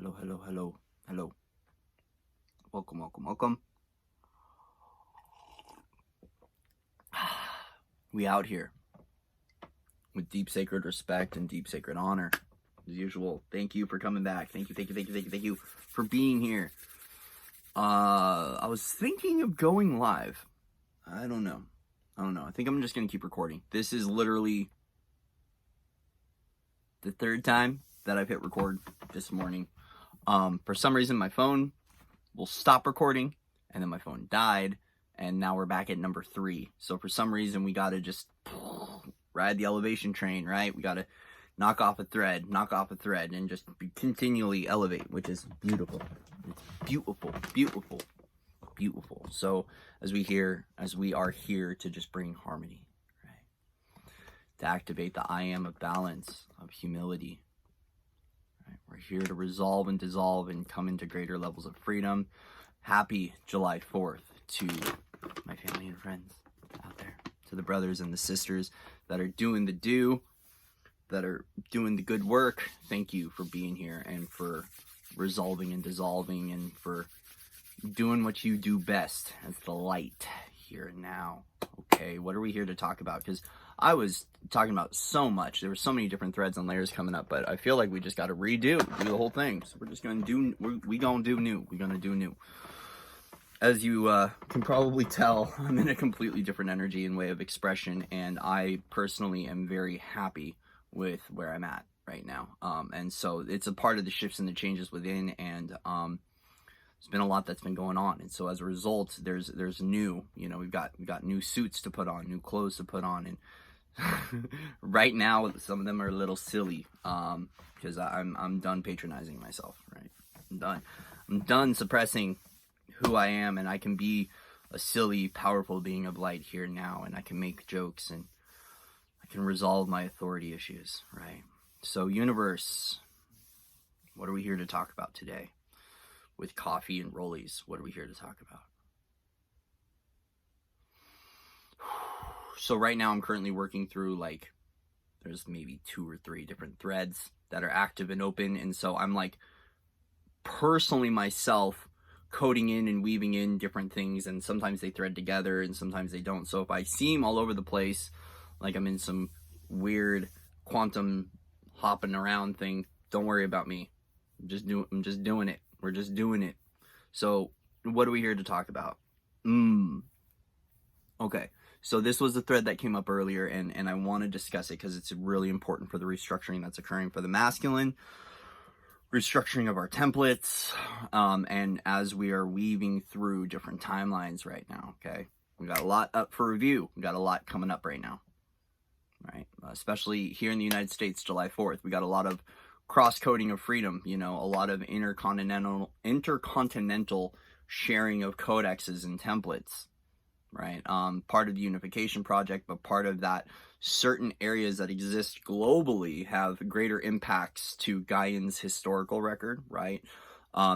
Hello. Welcome. We out here with deep sacred respect and deep sacred honor. As usual, thank you for coming back. Thank you for being here. I was thinking of going live. I don't know. I think I'm just going to keep recording. This is literally the third time that I've hit record this morning. For some reason, my phone will stop recording, and then my phone died, and now we're back at number 3. So for some reason, we got to just ride the elevation train, right? We got to knock off a thread, and just continually elevate, which is beautiful. It's beautiful. So as we are here to just bring harmony, right? To activate the I am of balance, of humility. Right? We're here to resolve and dissolve and come into greater levels of freedom. Happy July 4th to my family and friends out there, to the brothers and the sisters that are doing the good work. Thank you for being here and for resolving and dissolving and for doing what you do best as the light here and now. Okay, what are we here to talk about? Because I was talking about so much. There were so many different threads and layers coming up, but I feel like we just got to do the whole thing. So we're just going to do, we're going to do new. We're going to do new. As you can probably tell, I'm in a completely different energy and way of expression, and I personally am very happy with where I'm at right now. And so it's a part of the shifts and the changes within, and there's been a lot that's been going on. And so as a result, there's new, we've got new suits to put on, new clothes to put on, and right now some of them are a little silly because I'm done patronizing myself, right? I'm done suppressing who I am, and I can be a silly, powerful being of light here now, and I can make jokes, and I can resolve my authority issues, right? So universe, what are we here to talk about today? With coffee and rollies, what are we here to talk about? So right now I'm currently working through, there's maybe 2 or 3 different threads that are active and open, and so I'm personally myself coding in and weaving in different things, and sometimes they thread together and sometimes they don't. So if I seem all over the place, like I'm in some weird quantum hopping around thing, don't worry about me. I'm just doing it. We're just doing it. So what are we here to talk about? Okay, so this was the thread that came up earlier, and I want to discuss it because it's really important for the restructuring that's occurring for the masculine, restructuring of our templates, and as we are weaving through different timelines right now. Okay, we got a lot up for review. We got a lot coming up right now, right? Especially here in the United States, July 4th, we got a lot of cross-coding of freedom, a lot of intercontinental sharing of codexes and templates, right? Part of the unification project, but part of that, certain areas that exist globally have greater impacts to Gaian's historical record, right?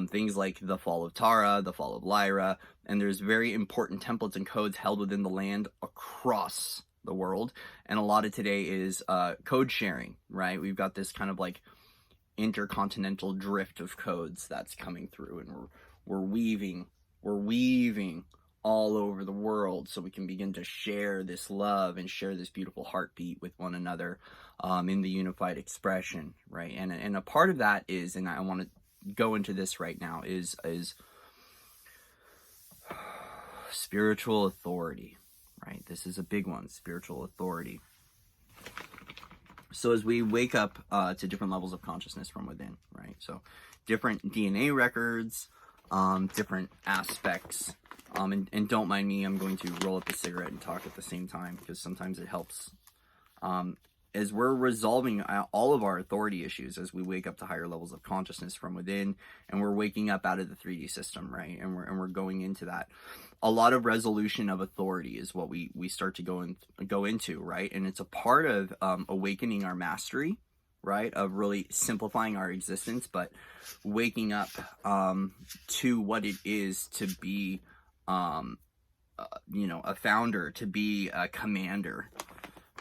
Things like the fall of Tara, the fall of Lyra, and there's very important templates and codes held within the land across the world, and a lot of today is code sharing, right? We've got this kind of intercontinental drift of codes that's coming through, and we're weaving all over the world so we can begin to share this love and share this beautiful heartbeat with one another in the unified expression, right? And a part of that is, and I want to go into this right now, is spiritual authority, right? This is a big one, spiritual authority. So as we wake up to different levels of consciousness from within, right? So different DNA records, different aspects, and don't mind me, I'm going to roll up a cigarette and talk at the same time because sometimes it helps. As we're resolving all of our authority issues as we wake up to higher levels of consciousness from within, and we're waking up out of the 3D system, right? And we're going into that. A lot of resolution of authority is what we start to go into, right? And it's a part of awakening our mastery, right? Of really simplifying our existence, but waking up to what it is to be, a founder, to be a commander,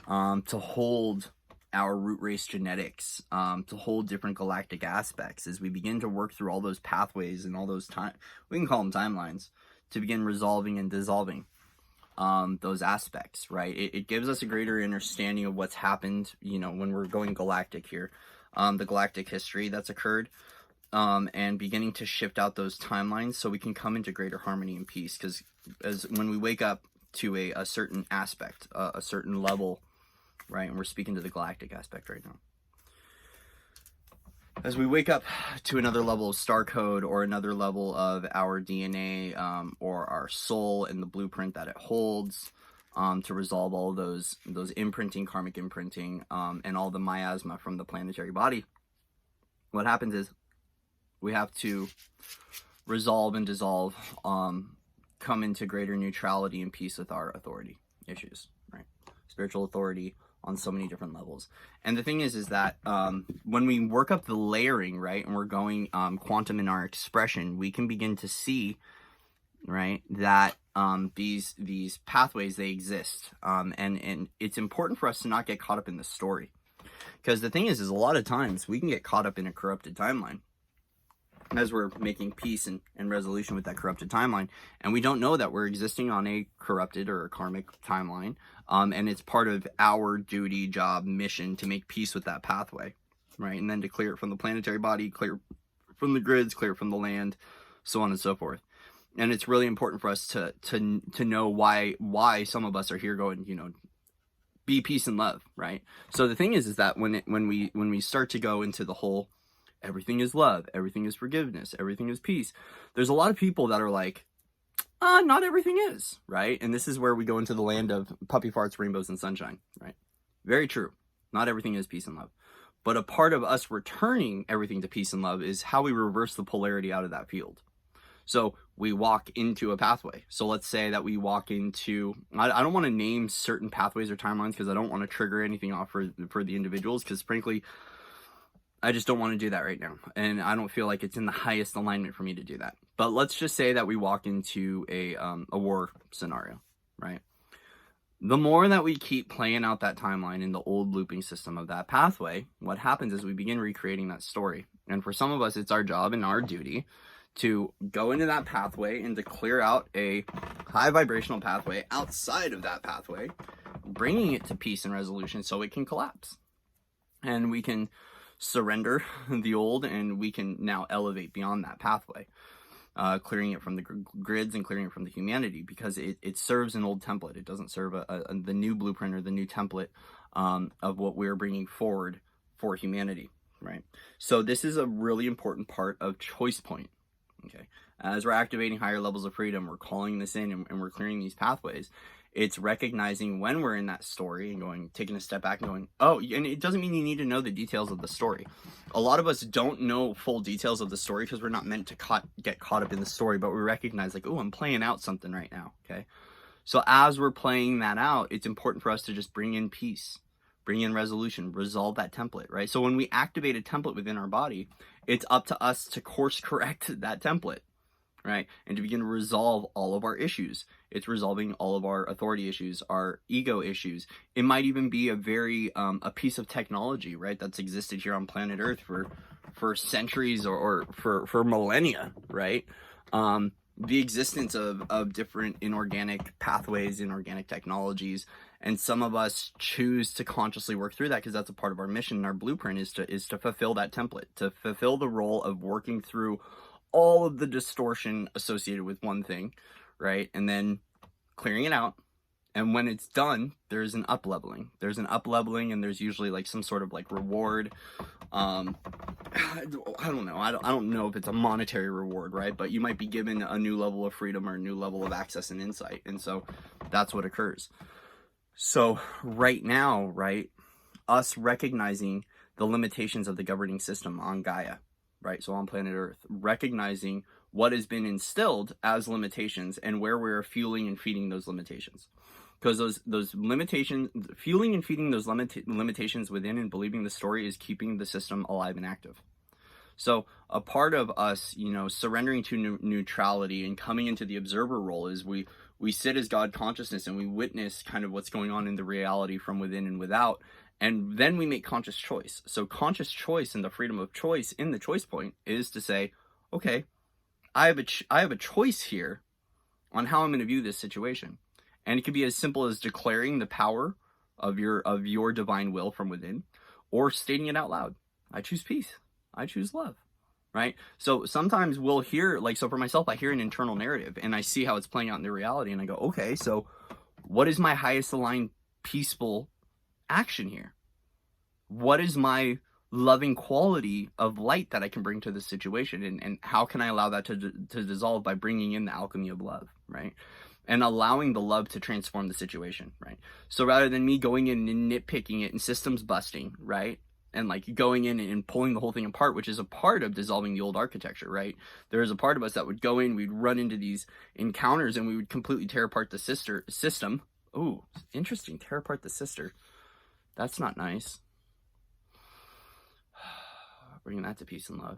to hold our root race genetics to whole different galactic aspects as we begin to work through all those pathways and all those we can call them timelines, to begin resolving and dissolving those aspects, right? It gives us a greater understanding of what's happened, you know, when we're going galactic here, the galactic history that's occurred, and beginning to shift out those timelines so we can come into greater harmony and peace. Because when we wake up to a certain aspect, a certain level, right, and we're speaking to the galactic aspect right now, as we wake up to another level of star code or another level of our DNA or our soul and the blueprint that it holds, to resolve all those imprinting, karmic imprinting, and all the miasma from the planetary body, what happens is we have to resolve and dissolve, come into greater neutrality and peace with our authority issues, right? Spiritual authority on so many different levels. And the thing is that when we work up the layering, right, and we're going quantum in our expression, we can begin to see, right, that these pathways, they exist, and it's important for us to not get caught up in the story, because the thing is a lot of times we can get caught up in a corrupted timeline as we're making peace and resolution with that corrupted timeline, and we don't know that we're existing on a corrupted or a karmic timeline, and it's part of our duty, job, mission to make peace with that pathway, right? And then to clear it from the planetary body, clear it from the grids, clear it from the land, so on and so forth. And it's really important for us to know why some of us are here going, you know, be peace and love, right? So the thing is that when we start to go into the whole everything is love, everything is forgiveness, everything is peace, there's a lot of people that are like, not everything is, right? And this is where we go into the land of puppy farts, rainbows, and sunshine, right? Very true. Not everything is peace and love. But a part of us returning everything to peace and love is how we reverse the polarity out of that field. So we walk into a pathway. So let's say that we walk into, I don't want to name certain pathways or timelines because I don't want to trigger anything off for the individuals, because frankly, I just don't want to do that right now. And I don't feel like it's in the highest alignment for me to do that. But let's just say that we walk into a war scenario, right? The more that we keep playing out that timeline in the old looping system of that pathway, what happens is we begin recreating that story. And for some of us, it's our job and our duty to go into that pathway and to clear out a high vibrational pathway outside of that pathway, bringing it to peace and resolution so it can collapse. And we can surrender the old, and we can now elevate beyond that pathway, clearing it from the grids and clearing it from the humanity, because it serves an old template. It doesn't serve the new blueprint or the new template of what we're bringing forward for humanity, right? So this is a really important part of choice point, okay? As we're activating higher levels of freedom, we're calling this in, and we're clearing these pathways. It's recognizing when we're in that story and taking a step back and going, oh, and it doesn't mean you need to know the details of the story. A lot of us don't know full details of the story because we're not meant to get caught up in the story, but we recognize like, oh, I'm playing out something right now, okay? So as we're playing that out, it's important for us to just bring in peace, bring in resolution, resolve that template, right? So when we activate a template within our body, it's up to us to course correct that template, right? And to begin to resolve all of our issues. It's resolving all of our authority issues, our ego issues. It might even be a piece of technology, right, that's existed here on planet Earth for centuries or for millennia, right? The existence of different inorganic pathways, inorganic technologies, and some of us choose to consciously work through that because that's a part of our mission. And our blueprint is to fulfill that template, to fulfill the role of working through all of the distortion associated with one thing, right? And then clearing it out. And when it's done, there's an up-leveling. There's an up-leveling, and there's usually like some sort of like reward. I don't know. I don't know if it's a monetary reward, right? But you might be given a new level of freedom or a new level of access and insight. And so that's what occurs. So right now, right, us recognizing the limitations of the governing system on Gaia, right? So on planet Earth, recognizing what has been instilled as limitations and where we're fueling and feeding those limitations. Because those limitations, fueling and feeding those limitations within and believing the story is keeping the system alive and active. So a part of us, surrendering to neutrality and coming into the observer role is we We sit as God consciousness and we witness kind of what's going on in the reality from within and without. And then we make conscious choice. So conscious choice and the freedom of choice in the choice point is to say, okay, I have a choice here on how I'm going to view this situation. And it could be as simple as declaring the power of your divine will from within, or stating it out loud. I choose peace. I choose love. Right? So sometimes we'll hear, like, so for myself, I hear an internal narrative and I see how it's playing out in the reality, and I go, okay, so what is my highest aligned peaceful action here? What is my loving quality of light that I can bring to the situation, and how can I allow that to dissolve by bringing in the alchemy of love, right? And allowing the love to transform the situation, right? So rather than me going in and nitpicking it and systems busting, right? And like going in and pulling the whole thing apart, which is a part of dissolving the old architecture, right? There is a part of us that would go in, we'd run into these encounters and we would completely tear apart the system. Ooh, interesting. Tear apart the sister. That's not nice. Bringing that to peace and love.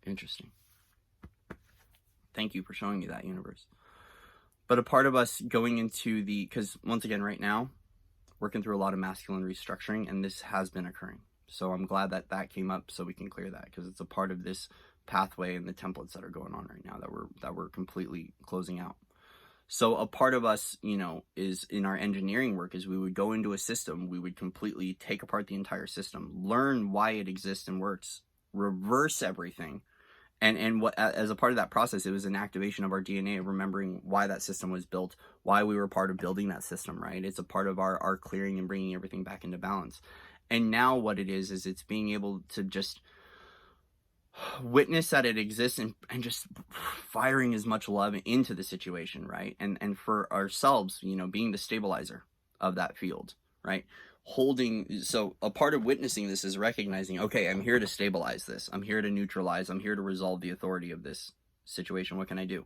Interesting. Thank you for showing me that, universe. But a part of us going into because once again, right now, working through a lot of masculine restructuring, and this has been occurring. So I'm glad that came up so we can clear that, because it's a part of this pathway and the templates that are going on right now that we're completely closing out. So a part of us, is in our engineering work is we would go into a system, we would completely take apart the entire system, learn why it exists and works, reverse everything. And what, as a part of that process, it was an activation of our DNA, remembering why that system was built, why we were part of building that system, right? It's a part of our clearing and bringing everything back into balance. And now what it is it's being able to just witness that it exists and just firing as much love into the situation, right? And for ourselves, being the stabilizer of that field, right? So a part of witnessing this is recognizing, okay, I'm here to stabilize this. I'm here to neutralize. I'm here to resolve the authority of this situation. What can I do?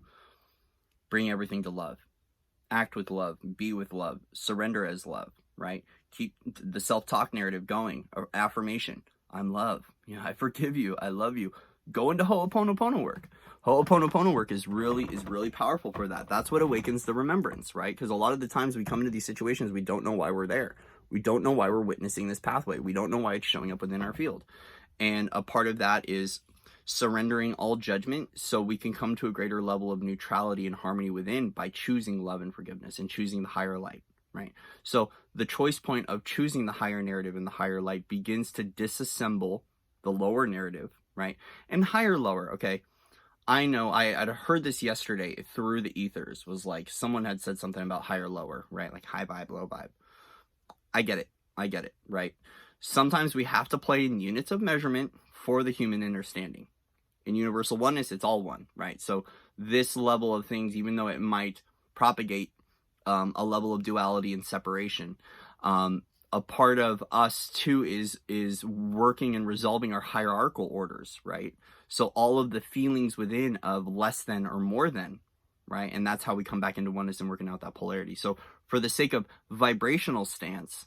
Bring everything to love. Act with love. Be with love. Surrender as love, right? Keep the self-talk narrative going. Or affirmation. I'm love. I forgive you. I love you. Go into Ho'oponopono work. Ho'oponopono work is really powerful for that. That's what awakens the remembrance, right? Because a lot of the times we come into these situations, we don't know why we're there. We don't know why we're witnessing this pathway. We don't know why it's showing up within our field. And a part of that is surrendering all judgment so we can come to a greater level of neutrality and harmony within by choosing love and forgiveness and choosing the higher light, right? So the choice point of choosing the higher narrative and the higher light begins to disassemble the lower narrative, right? And higher lower, okay? I know I had heard this yesterday through the ethers, was like someone had said something about higher lower, right? Like high vibe, low vibe. I get it, right? Sometimes we have to play in units of measurement for the human understanding. In universal oneness, it's all one, right? So this level of things, even though it might propagate a level of duality and separation, a part of us too is working and resolving our hierarchical orders, right? So all of the feelings within of less than or more than, right? And that's how we come back into oneness and working out that polarity. So for the sake of vibrational stance,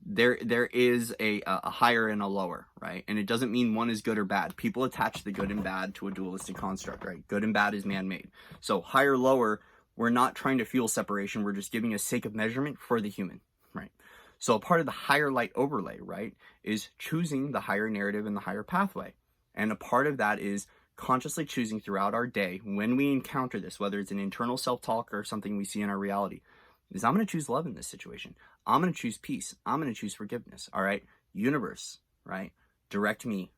there is a higher and a lower, right? And it doesn't mean one is good or bad. People attach the good and bad to a dualistic construct, right? Good and bad is man-made. So higher, lower, we're not trying to fuel separation. We're just giving a sake of measurement for the human, right? So a part of the higher light overlay, right, is choosing the higher narrative and the higher pathway. And a part of that is consciously choosing throughout our day, when we encounter this, whether it's an internal self-talk or something we see in our reality, is I'm going to choose love in this situation. I'm going to choose peace. I'm going to choose forgiveness. All right. Universe, right? Direct me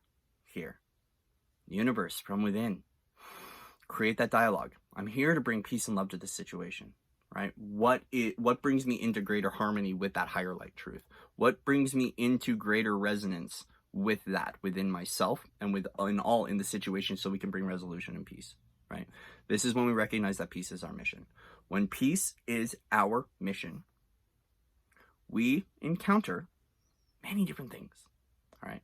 here. Universe from within. Create that dialogue. I'm here to bring peace and love to this situation, right? What brings me into greater harmony with that higher light truth? What brings me into greater resonance with that within myself and in the situation, so we can bring resolution and peace, right? This is when we recognize that peace is our mission. When peace is our mission, we encounter many different things, all right?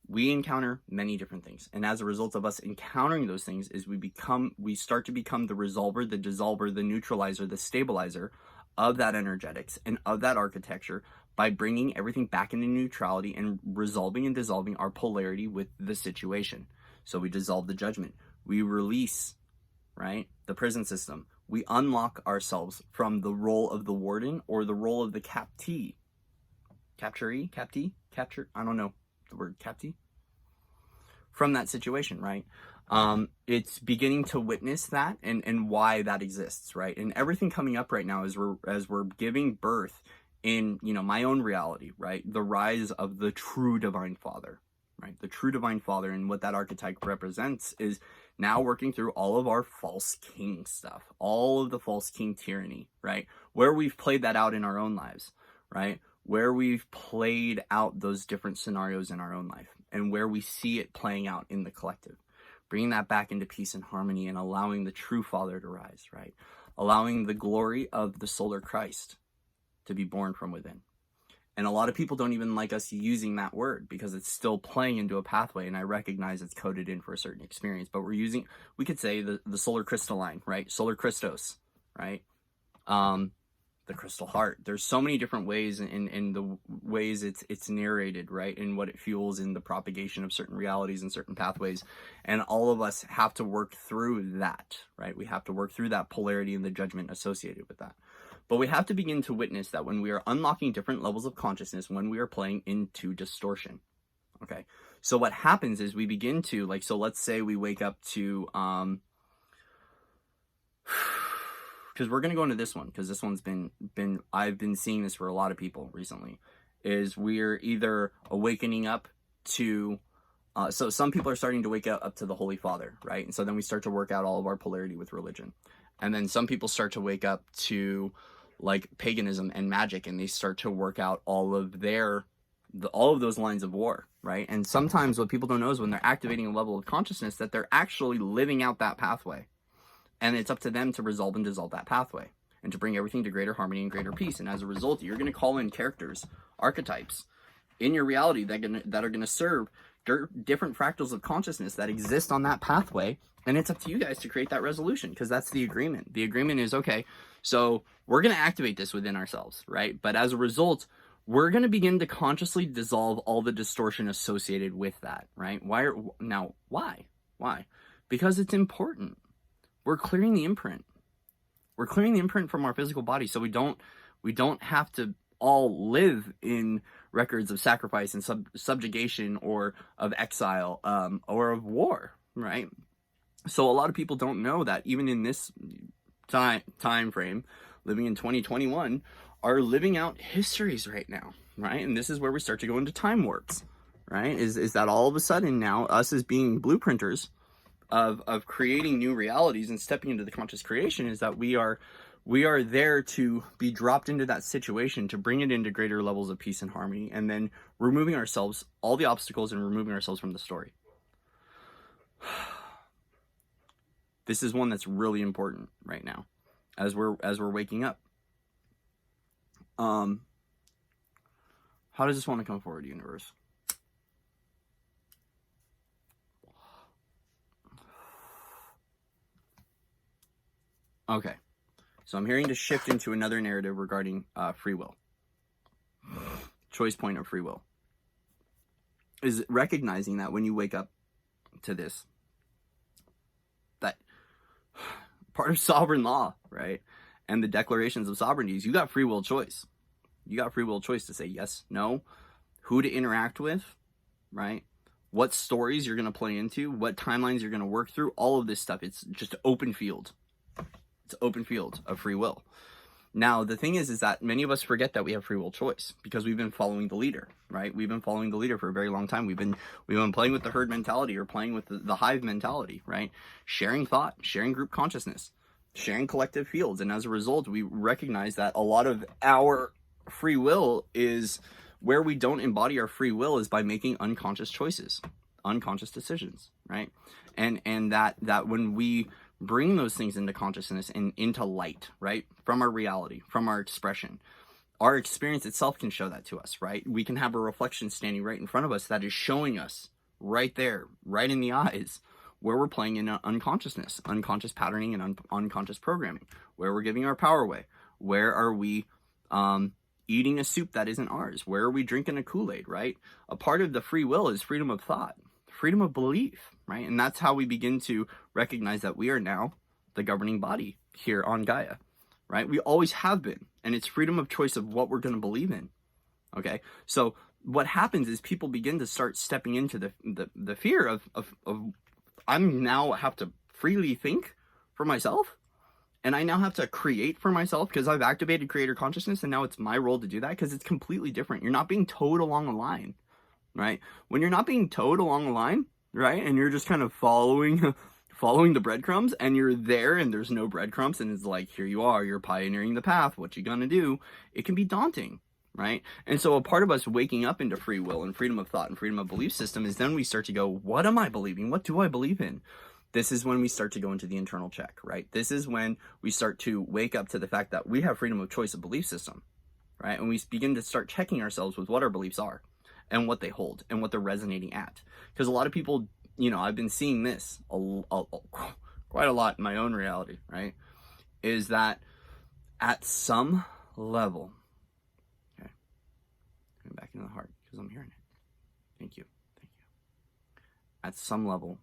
We encounter many different things. And as a result of us encountering those things is we start to become the resolver, the dissolver, the neutralizer, the stabilizer of that energetics and of that architecture by bringing everything back into neutrality and resolving and dissolving our polarity with the situation. So we dissolve the judgment. We release, right, the prison system. we unlock ourselves from the role of the warden or the role of the captee. I don't know the word captee. From that situation, right? It's beginning to witness that and why that exists, right? And everything coming up right now as we're giving birth in, my own reality, right? The rise of the true divine father, right? The true divine father, and what that archetype represents is now working through all of our false king stuff, all of the false king tyranny, right? Where we've played that out in our own lives, right? Where we've played out those different scenarios in our own life and where we see it playing out in the collective. Bringing that back into peace and harmony and allowing the true Father to rise, right? Allowing the glory of the solar Christ to be born from within. And a lot of people don't even like us using that word because it's still playing into a pathway, and I recognize it's coded in for a certain experience, but we could say the solar crystalline, right? Solar Christos, right? The crystal heart. There's so many different ways in the ways it's narrated, right? And what it fuels in the propagation of certain realities and certain pathways. And all of us have to work through that, right? We have to work through that polarity and the judgment associated with that. But we have to begin to witness that when we are unlocking different levels of consciousness, when we are playing into distortion, okay? So what happens is we begin to, so let's say we wake up to, because we're going to go into this one, because this one's I've been seeing this for a lot of people recently, is we're either awakening up to, so some people are starting to wake up to the Holy Father, right? And so then we start to work out all of our polarity with religion. And then some people start to wake up to paganism and magic, and they start to work out all of those lines of war, right? And sometimes what people don't know is when they're activating a level of consciousness that they're actually living out that pathway. And it's up to them to resolve and dissolve that pathway and to bring everything to greater harmony and greater peace. And as a result, you're going to call in characters, archetypes in your reality that are going to serve different fractals of consciousness that exist on that pathway. And it's up to you guys to create that resolution, because that's the agreement. The agreement is, okay, so we're going to activate this within ourselves, right? But as a result, we're going to begin to consciously dissolve all the distortion associated with that, right? Why? Because it's important. We're clearing the imprint. We're clearing the imprint from our physical body, so we don't have to all live in records of sacrifice and subjugation or of exile or of war, right? So a lot of people don't know that even in this time frame, living in 2021, are living out histories right now, right? And this is where we start to go into time warps, right? Is that all of a sudden now us as being blueprinters of creating new realities and stepping into the conscious creation, is that we are there to be dropped into that situation to bring it into greater levels of peace and harmony, and then removing ourselves, all the obstacles, and removing ourselves from the story. This is one that's really important right now as we're waking up. How does this want to come forward, universe? Okay, so I'm hearing to shift into another narrative regarding free will. Choice point of free will is recognizing that when you wake up to this, that part of sovereign law, right, and the declarations of sovereignties, you got free will choice. You got free will choice to say yes, no, who to interact with, right? What stories you're going to play into, what timelines you're going to work through, all of this stuff. It's just open field. It's open field of free will. Now, the thing is that many of us forget that we have free will choice because we've been following the leader, right? We've been following the leader for a very long time. We've been playing with the herd mentality or playing with the hive mentality, right? Sharing thought, sharing group consciousness, sharing collective fields. And as a result, we recognize that a lot of our free will is where we don't embody our free will is by making unconscious choices, unconscious decisions, right? And that when we bring those things into consciousness and into light, right? From our reality, from our expression. Our experience itself can show that to us, right? We can have a reflection standing right in front of us that is showing us right there, right in the eyes, where we're playing in unconsciousness, unconscious patterning and unconscious programming, where we're giving our power away. Where are we eating a soup that isn't ours? Where are we drinking a Kool-Aid, right? A part of the free will is freedom of thought, freedom of belief, right? And that's how we begin to recognize that we are now the governing body here on Gaia, right? We always have been, and it's freedom of choice of what we're going to believe in. Okay, so what happens is people begin to start stepping into the fear of I'm now have to freely think for myself, and I now have to create for myself because I've activated creator consciousness, and now it's my role to do that because it's completely different. You're not being towed along the line, right? When you're not being towed along the line, right, and you're just kind of following the breadcrumbs, and you're there and there's no breadcrumbs, and it's like, here you are, you're pioneering the path, what you gonna do? It can be daunting, right? And so a part of us waking up into free will and freedom of thought and freedom of belief system is then we start to go, what am I believing? What do I believe in? This is when we start to go into the internal check, right? This is when we start to wake up to the fact that we have freedom of choice of belief system, right? And we begin to start checking ourselves with what our beliefs are and what they hold and what they're resonating at. Because a lot of people, you know, I've been seeing this quite a lot in my own reality, right? Is that at some level, okay, going back into the heart because I'm hearing it. Thank you. At some level,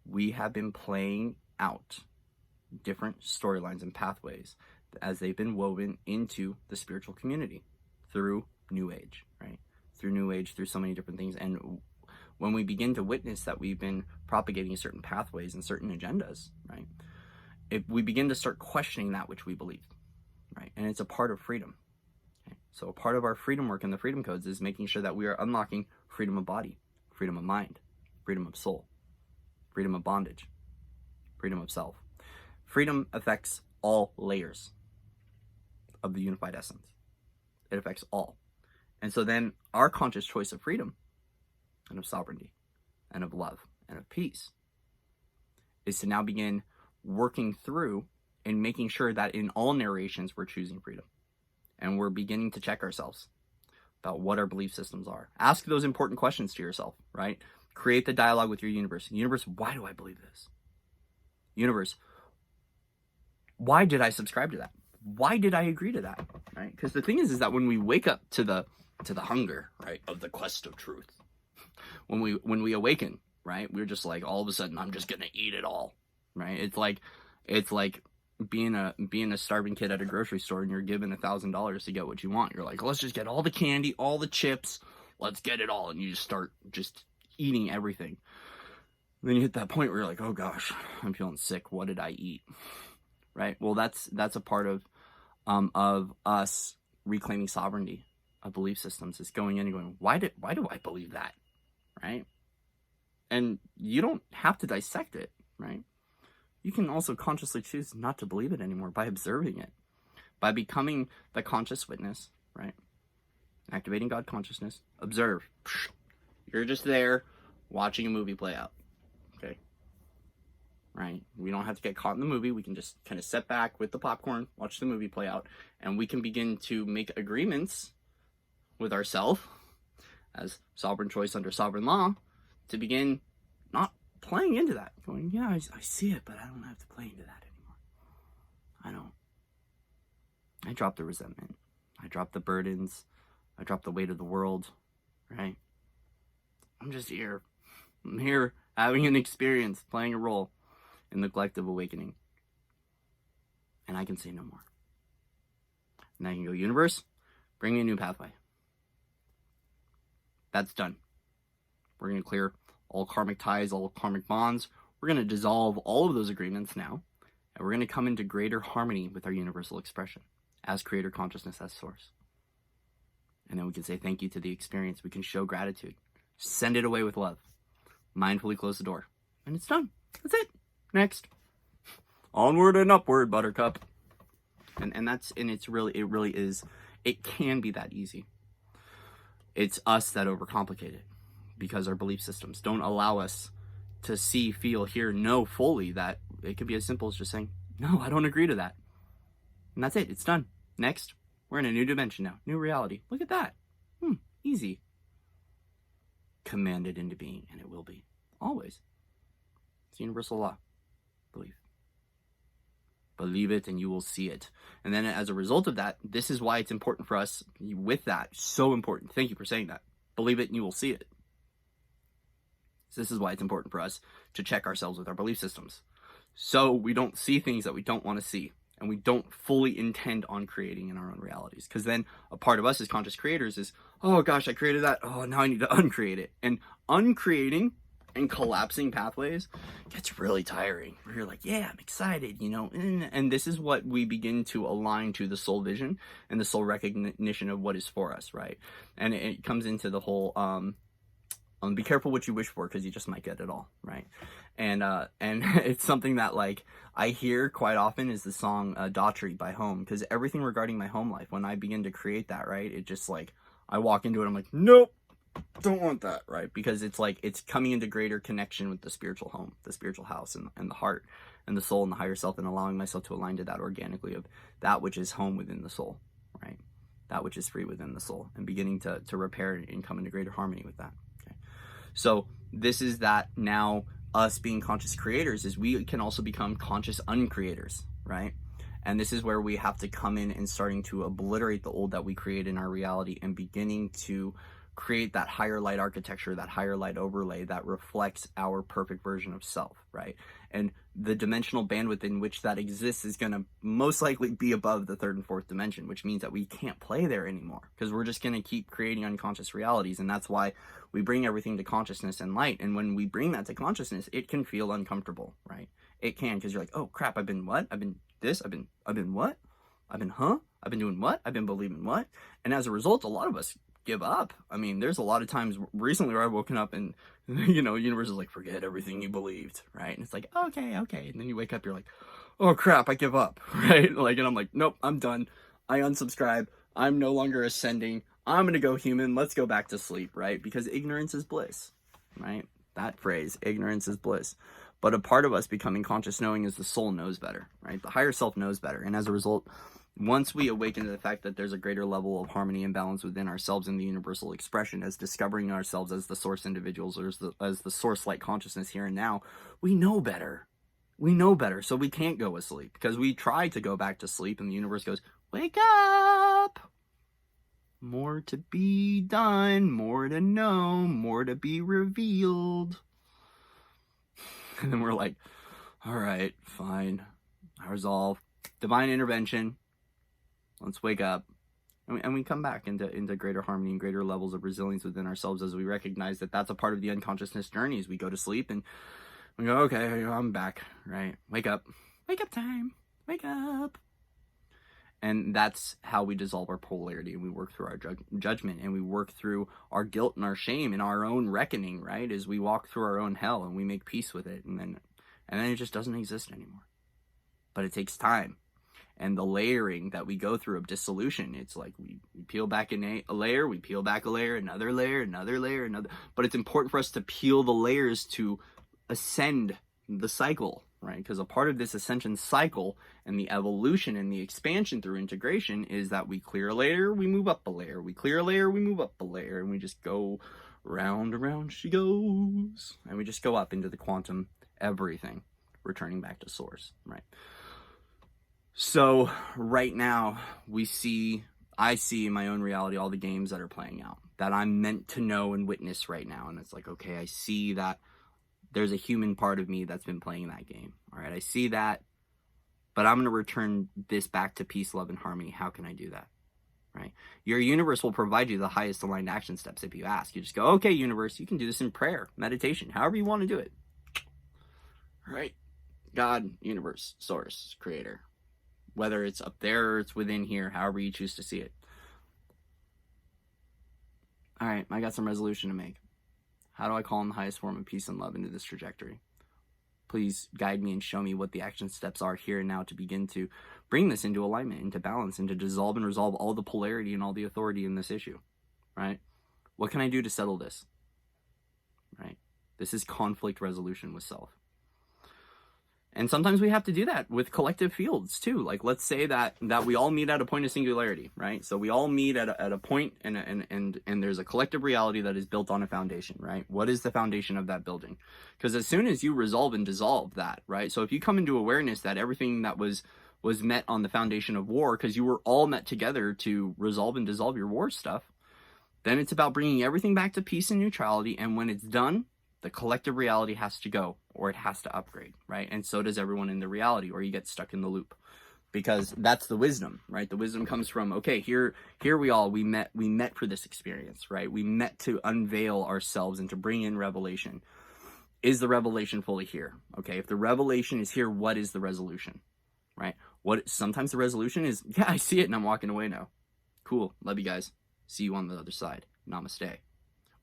we have been playing out different storylines and pathways as they've been woven into the spiritual community through New Age, right? Through New Age, through so many different things. And when we begin to witness that we've been propagating certain pathways and certain agendas, right? If we begin to start questioning that which we believe, right? And it's a part of freedom. Okay? So a part of our freedom work in the freedom codes is making sure that we are unlocking freedom of body, freedom of mind, freedom of soul, freedom of bondage, freedom of self. Freedom affects all layers of the unified essence. It affects all. And so then our conscious choice of freedom and of sovereignty and of love and of peace is to now begin working through and making sure that in all narrations we're choosing freedom. And we're beginning to check ourselves about what our belief systems are. Ask those important questions to yourself, right? Create the dialogue with your universe. Universe, why do I believe this? Universe, why did I subscribe to that? Why did I agree to that? Right? Because the thing is that when we wake up to the hunger, right, of the quest of truth, when we awaken, right, we're just like, all of a sudden, I'm just gonna eat it all, right? It's like being a starving kid at a grocery store and you're given $1,000 to get what you want. You're like, let's just get all the candy, all the chips, let's get it all, and you just start just eating everything. And then you hit that point where you're like, oh gosh, I'm feeling sick. What did I eat? Right? Well, that's a part of us reclaiming sovereignty of belief systems. Is going in and going, why do I believe that? Right? And you don't have to dissect it, right? You can also consciously choose not to believe it anymore by observing it, by becoming the conscious witness, right? Activating God consciousness. Observe. You're just there watching a movie play out. Okay. Right? We don't have to get caught in the movie. We can just kind of sit back with the popcorn, watch the movie play out, and we can begin to make agreements with ourselves as sovereign choice under sovereign law to begin not playing into that. Going, yeah, I see it, but I don't have to play into that anymore. I don't. I drop the resentment. I drop the burdens. I drop the weight of the world. Right? I'm just here. I'm here having an experience, playing a role in the collective awakening. And I can say no more. And I can go, universe, bring me a new pathway. That's done. We're going to clear all karmic ties, all karmic bonds. We're going to dissolve all of those agreements now. And we're going to come into greater harmony with our universal expression as creator consciousness, as source. And then we can say thank you to the experience. We can show gratitude. Send it away with love. Mindfully close the door. And it's done. That's it. Next. Onward and upward, buttercup. And it really is, it can be that easy. It's us that overcomplicate it because our belief systems don't allow us to see, feel, hear, know fully that it could be as simple as just saying, no, I don't agree to that. And that's it. It's done. Next. We're in a new dimension now. New reality. Look at that. Easy. Commanded into being, and it will be. Always. It's universal law. Believe. Believe it and you will see it. And then as a result of that, this is why it's important for us with that. So important. Thank you for saying that. Believe it and you will see it. So this is why it's important for us to check ourselves with our belief systems. So we don't see things that we don't want to see. And we don't fully intend on creating in our own realities. Because then a part of us as conscious creators is, oh gosh, I created that. Oh, now I need to uncreate it. And uncreating and collapsing pathways gets really tiring. Where you're like, yeah, I'm excited, you know. And this is what we begin to align to the soul vision and the soul recognition of what is for us, right? And it comes into the whole be careful what you wish for, because you just might get it all, right? And it's something that like I hear quite often is the song Daughtry by Home, because everything regarding my home life, when I begin to create that, right, it just like I walk into it, I'm like, nope, don't want that, right? Because it's like it's coming into greater connection with the spiritual home, the spiritual house, and the heart and the soul and the higher self, and allowing myself to align to that organically of that which is home within the soul, right? That which is free within the soul, and beginning to repair and come into greater harmony with that. So this is that now us being conscious creators is we can also become conscious uncreators, right? And this is where we have to come in and starting to obliterate the old that we create in our reality and beginning to create that higher light architecture, that higher light overlay that reflects our perfect version of self, right? And the dimensional bandwidth in which that exists is going to most likely be above the third and fourth dimension, which means that we can't play there anymore because we're just going to keep creating unconscious realities. And that's why we bring everything to consciousness and light. And when we bring that to consciousness, it can feel uncomfortable, right? It can, because you're like, oh crap, I've been what? I've been this, I've been what? I've been I've been doing what? I've been believing what? And as a result, a lot of us give up. I mean, there's a lot of times recently where I've woken up and, you know, universe is like, forget everything you believed, right? And it's like, okay. And then you wake up, you're like, oh crap, I give up, right? Like, and I'm like, nope, I'm done. I unsubscribe. I'm no longer ascending. I'm going to go human. Let's go back to sleep, right? Because ignorance is bliss, right? That phrase, ignorance is bliss. But a part of us becoming conscious knowing is the soul knows better, right? The higher self knows better. And as a result, once we awaken to the fact that there's a greater level of harmony and balance within ourselves in the universal expression, as discovering ourselves as the source individuals or as the source light consciousness here and now, we know better. We know better, so we can't go asleep because we try to go back to sleep and the universe goes, wake up! More to be done, more to know, more to be revealed. And then we're like, all right, fine, I resolve. Divine intervention. Let's wake up. And we come back into greater harmony and greater levels of resilience within ourselves as we recognize that that's a part of the unconsciousness journey. As we go to sleep and we go, okay, I'm back, right? Wake up time, wake up. And that's how we dissolve our polarity, and we work through our judgment, and we work through our guilt and our shame and our own reckoning, right? As we walk through our own hell and we make peace with it, and then it just doesn't exist anymore. But it takes time. And the layering that we go through of dissolution, it's like we peel back a layer, we peel back a layer, another layer, another layer, another. But it's important for us to peel the layers to ascend the cycle, right? Because a part of this ascension cycle and the evolution and the expansion through integration is that we clear a layer, we move up a layer, we clear a layer, we move up a layer, and we just go round and round she goes. And we just go up into the quantum everything, returning back to source, right? So right now I see in my own reality all the games that are playing out that I'm meant to know and witness right now. And it's like, okay, I see that there's a human part of me that's been playing that game. All right, I see that, but I'm going to return this back to peace, love, and harmony. How can I do that? Right? Your universe will provide you the highest aligned action steps if you ask. You just go, okay, universe, you can do this in prayer, meditation, however you want to do it. Right? God, universe, source, creator. Whether it's up there or it's within here, however you choose to see it. All right, I got some resolution to make. How do I call in the highest form of peace and love into this trajectory? Please guide me and show me what the action steps are here and now to begin to bring this into alignment, into balance, and to dissolve and resolve all the polarity and all the authority in this issue, right? What can I do to settle this, right? This is conflict resolution with self. And sometimes we have to do that with collective fields too. Like, let's say that we all meet at a point of singularity, right? So we all meet at a point and there's a collective reality that is built on a foundation, right? What is the foundation of that building? Because as soon as you resolve and dissolve that, right? So if you come into awareness that everything that was met on the foundation of war, because you were all met together to resolve and dissolve your war stuff, then it's about bringing everything back to peace and neutrality. And when it's done, The collective reality has to go, or it has to upgrade, right? And so does everyone in the reality, or you get stuck in the loop. Because that's the wisdom, right? The wisdom comes from, okay, here we met for this experience, right? We met to unveil ourselves and to bring in revelation. Is the revelation fully here? Okay, if the revelation is here, what is the resolution, right? Sometimes the resolution is, yeah, I see it and I'm walking away now. Cool, love you guys. See you on the other side. Namaste.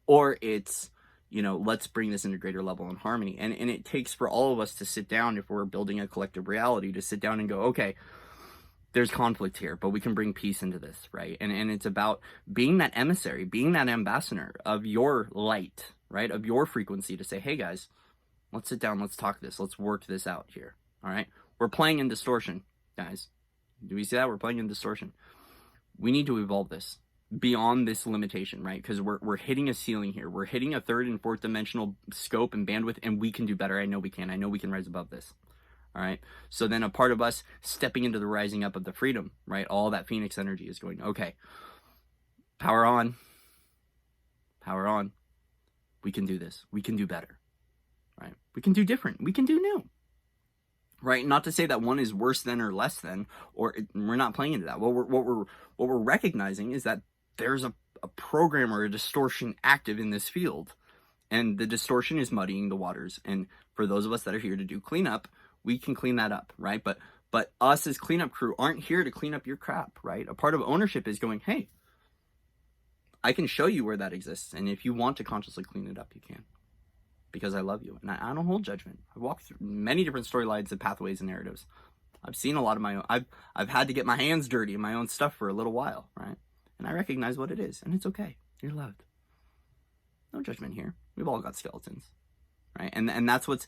Or it's, let's bring this into greater level and harmony. And it takes for all of us to sit down, if we're building a collective reality, to sit down and go, okay, there's conflict here, but we can bring peace into this, right? And it's about being that emissary, being that ambassador of your light, right? Of your frequency, to say, hey guys, let's sit down, let's talk this, let's work this out here, all right? We're playing in distortion, guys. Do we see that? We're playing in distortion. We need to evolve this beyond this limitation, right? Because we're hitting a ceiling here. We're hitting a third and fourth dimensional scope and bandwidth, and we can do better. I know we can. I know we can rise above this. All right. So then a part of us stepping into the rising up of the freedom, right? All that Phoenix energy is going, okay, power on. Power on. We can do this. We can do better, right? We can do different. We can do new, right? Not to say that one is worse than or less than, or we're not playing into that. What we're recognizing is that there's a program or a distortion active in this field, and the distortion is muddying the waters. And for those of us that are here to do cleanup, we can clean that up, right? But us as cleanup crew aren't here to clean up your crap, right? A part of ownership is going, hey, I can show you where that exists, and if you want to consciously clean it up, you can, because I love you, and I don't hold judgment. I've walked through many different storylines and pathways and narratives. I've seen a lot of my own. I've had to get my hands dirty in my own stuff for a little while, right? And I recognize what it is, and it's okay. You're loved. No judgment here. We've all got skeletons, right? And that's what's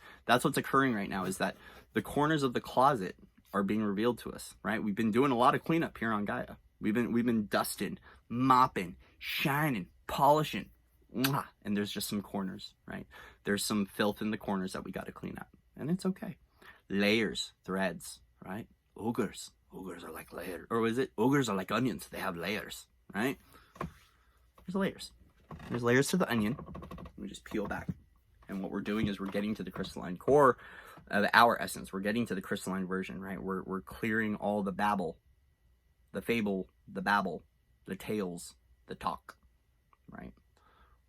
occurring right now, is that the corners of the closet are being revealed to us, right? We've been doing a lot of cleanup here on Gaia. We've been dusting, mopping, shining, polishing, and there's just some corners, right? There's some filth in the corners that we got to clean up, and it's okay. Layers, threads, right? Ogres are like layers, or is it ogres are like onions? They have layers, right? There's layers. There's layers to the onion. We just peel back. And what we're doing is we're getting to the crystalline core of our essence. We're getting to the crystalline version, right? We're clearing all the babble, the fable, the babble, the tales, the talk, right?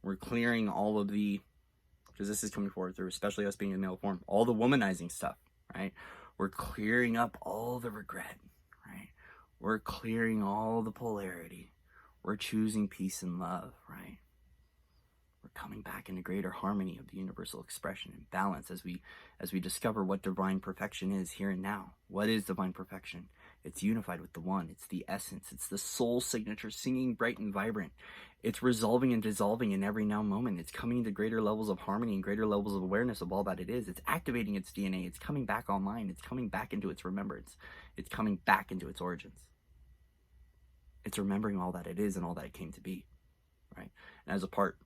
We're clearing all of the, because this is coming forward through, especially us being in male form, all the womanizing stuff, right? We're clearing up all the regret, right? We're clearing all the polarity. We're choosing peace and love, right? We're coming back into greater harmony of the universal expression and balance as we discover what divine perfection is here and now. What is divine perfection? It's unified with the one. It's the essence. It's the soul signature, singing bright and vibrant. It's resolving and dissolving in every now moment. It's coming into greater levels of harmony and greater levels of awareness of all that it is. It's activating its DNA. It's coming back online. It's coming back into its remembrance. It's coming back into its origins. It's remembering all that it is and all that it came to be, right? And as a part,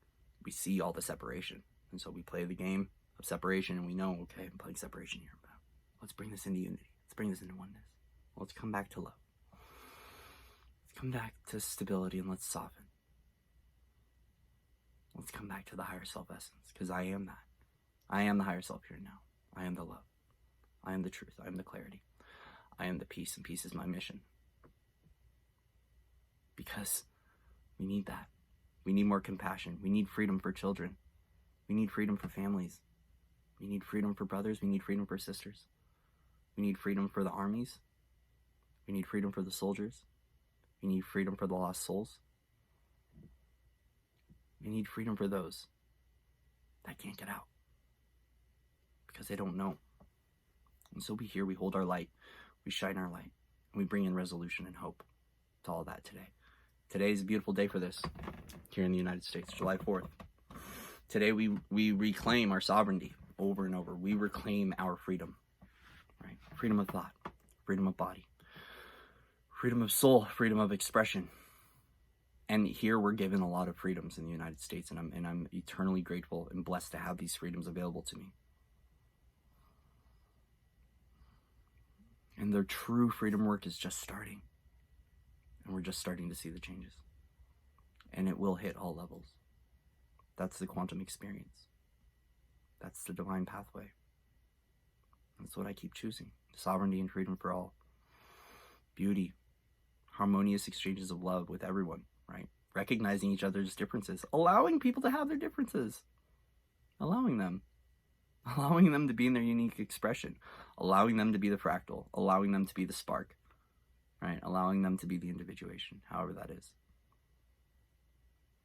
we see all the separation. And so we play the game of separation, and we know, okay, I'm playing separation here. But let's bring this into unity. Let's bring this into oneness. Let's come back to love. Let's come back to stability, and let's soften. Let's come back to the higher self essence, because I am that. I am the higher self here now. I am the love. I am the truth. I am the clarity. I am the peace, and peace is my mission. Because we need that. We need more compassion. We need freedom for children. We need freedom for families. We need freedom for brothers. We need freedom for sisters. We need freedom for the armies. We need freedom for the soldiers. We need freedom for the lost souls. We need freedom for those that can't get out because they don't know. And so we hold our light. We shine our light. And we bring in resolution and hope to all that today. Today is a beautiful day for this here in the United States, July 4th. Today we reclaim our sovereignty over and over. We reclaim our freedom, right? Freedom of thought, freedom of body, freedom of soul, freedom of expression. And here we're given a lot of freedoms in the United States, and I'm eternally grateful and blessed to have these freedoms available to me. And their true freedom work is just starting. And we're just starting to see the changes. And it will hit all levels. That's the quantum experience. That's the divine pathway. That's what I keep choosing. Sovereignty and freedom for all. Beauty. Harmonious exchanges of love with everyone, right? Recognizing each other's differences. Allowing people to have their differences. Allowing them to be in their unique expression, allowing them to be the fractal, allowing them to be the spark, right? Allowing them to be the individuation, however that is.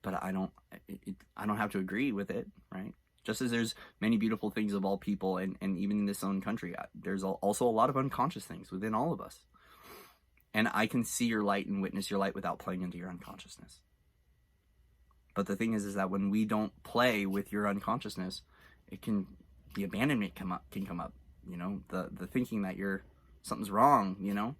But I don't have to agree with it, right? Just as there's many beautiful things of all people, and even in this own country, there's also a lot of unconscious things within all of us. And I can see your light and witness your light without playing into your unconsciousness. But the thing is that when we don't play with your unconsciousness, the abandonment can come up, you know, the thinking that something's wrong, you know.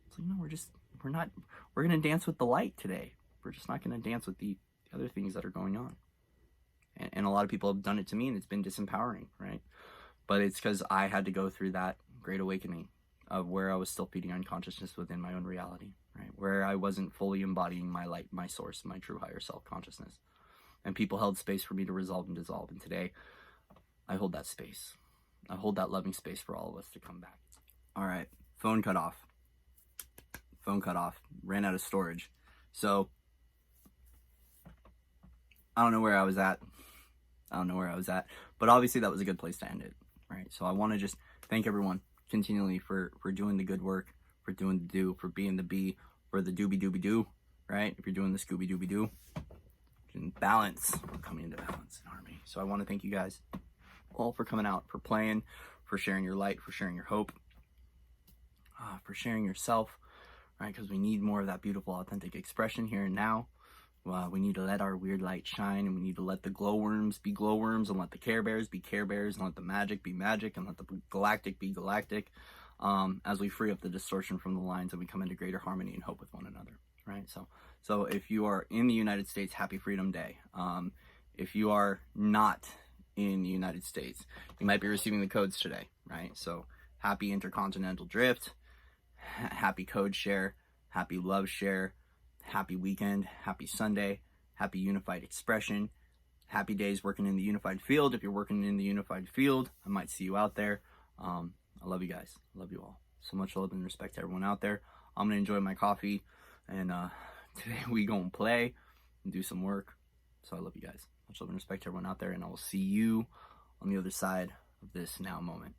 It's like, no, we're gonna dance with the light today. We're just not gonna dance with the other things that are going on. And a lot of people have done it to me, and it's been disempowering, right? But it's because I had to go through that great awakening of where I was still feeding unconsciousness within my own reality, right? Where I wasn't fully embodying my light, my source, my true higher self consciousness. And people held space for me to resolve and dissolve. And today, I hold that space. I hold that loving space for all of us to come back. All right, phone cut off. Ran out of storage. So, I don't know where I was at. But obviously that was a good place to end it, right? So I want to just thank everyone continually for doing the good work, for doing the do, for being the be, for the doobie-doobie-doo, right? If you're doing the Scooby-Dooby-Doo, in balance, we're coming into balance in harmony. So I want to thank you guys all for coming out, for playing, for sharing your light, for sharing your hope, for sharing yourself, right? Because we need more of that beautiful, authentic expression here and now. We need to let our weird light shine, and we need to let the glowworms be glowworms, and let the Care Bears be Care Bears, and let the magic be magic, and let the galactic be galactic, as we free up the distortion from the lines and we come into greater harmony and hope with one another, right? So if you are in the United States, happy Freedom Day. If you are not in the United States, you might be receiving the codes today, right? So happy Intercontinental Drift, happy Code Share, happy Love Share, happy weekend, happy Sunday, happy unified expression, happy days working in the unified field. If you're working in the unified field, I might see you out there. I love you guys. I love you all. So much love and respect to everyone out there. I'm going to enjoy my coffee, and today we going to play and do some work. So I love you guys. Much love and respect to everyone out there, and I will see you on the other side of this now moment.